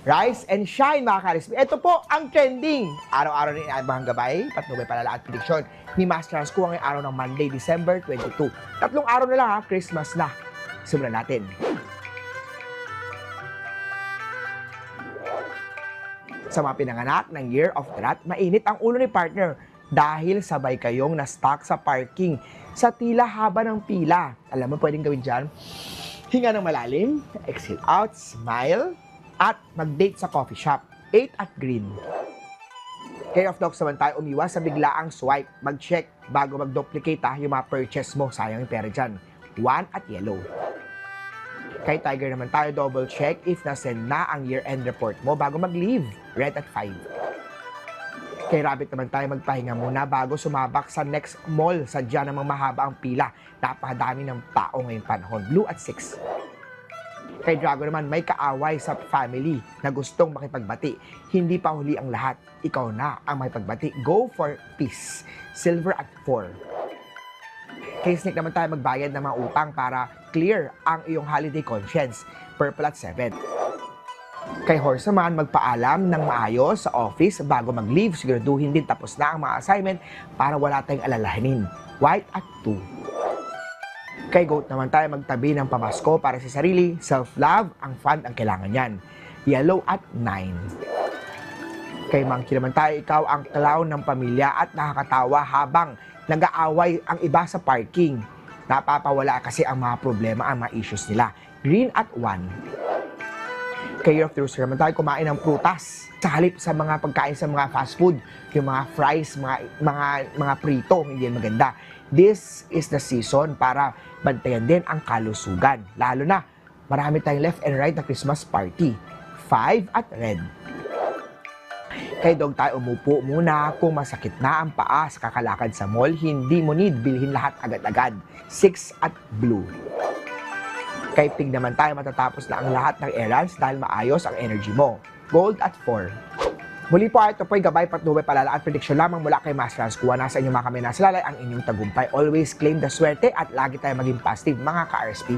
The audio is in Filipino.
Rise and shine mga ka-RSP. Ito po ang trending. Araw-araw na inaabang gabay, patnubay palala at prediksyon ni Master Transco ngayong araw ng Monday, December 22. Tatlong araw na lang ha, Christmas na. Simulan natin. Sa mga pinanganak ng Year of the Rat, mainit ang ulo ni partner dahil sabay kayong na-stuck sa parking sa tila haba ng pila. Alam mo, pwedeng gawin dyan. Hinga ng malalim, exhale out, smile, at mag-date sa coffee shop. 8 at green. Care of dogs naman tayo, umiwas sa biglaang swipe. Mag-check bago mag-duplicate yung mga purchase mo. Sayang yung pera dyan. 1 at yellow. Kay Tiger naman tayo, double check if nasend na ang year-end report mo bago mag-leave. Red at 5. Kay Rabbit naman tayo, magpahinga muna bago sumabak sa next mall. Sadya namang mahaba ang pila. Napakadami ng tao ngayong panahon. Blue at 6. Kay Dragon naman, may kaaway sa family na gustong makipagbati. Hindi pa huli ang lahat. Ikaw na ang makipagbati. Go for peace. Silver at 4. Kay Snake naman tayo, magbayad ng mga utang para clear ang iyong holiday conscience. Purple at 7. Kay Horse naman, magpaalam ng maayos sa office bago mag-leave. Siguraduhin din tapos na ang mga assignment para wala tayong alalahanin. White at 2. Kay Goat naman tayo, magtabi ng pamasko para sa sarili. Self-love, ang fund ang kailangan yan. Yellow at 9. Kay Monkey naman tayo, ikaw ang clown ng pamilya at nakakatawa habang nag-aaway ang iba sa parking. Napapawala kasi ang mga problema, ang mga issues nila. Green at 1. Kay Year of the Rooster naman tayo, kumain ng prutas sa halip sa mga pagkain sa mga fast food, yung mga fries, mga prito, hindi yan maganda. This is the season para bantayan din ang kalusugan. Lalo na, marami tayong left and right na Christmas party. 5 at red. Kay Dog tayo, umupo muna kung masakit na ang paa sa kakalakad sa mall. Hindi mo need bilhin lahat agad-agad. 6 at blue. Kay Pig naman tayo, matatapos na ang lahat ng errands dahil maayos ang energy mo. Gold at 4. Muli po, ito po'y gabay, patnubay, palala at prediksyon lamang mula kay Master Transco. Nasa inyong mga kamay, nasa lalay ang inyong tagumpay. Always claim the swerte at lagi tayo maging positive mga ka-RSP.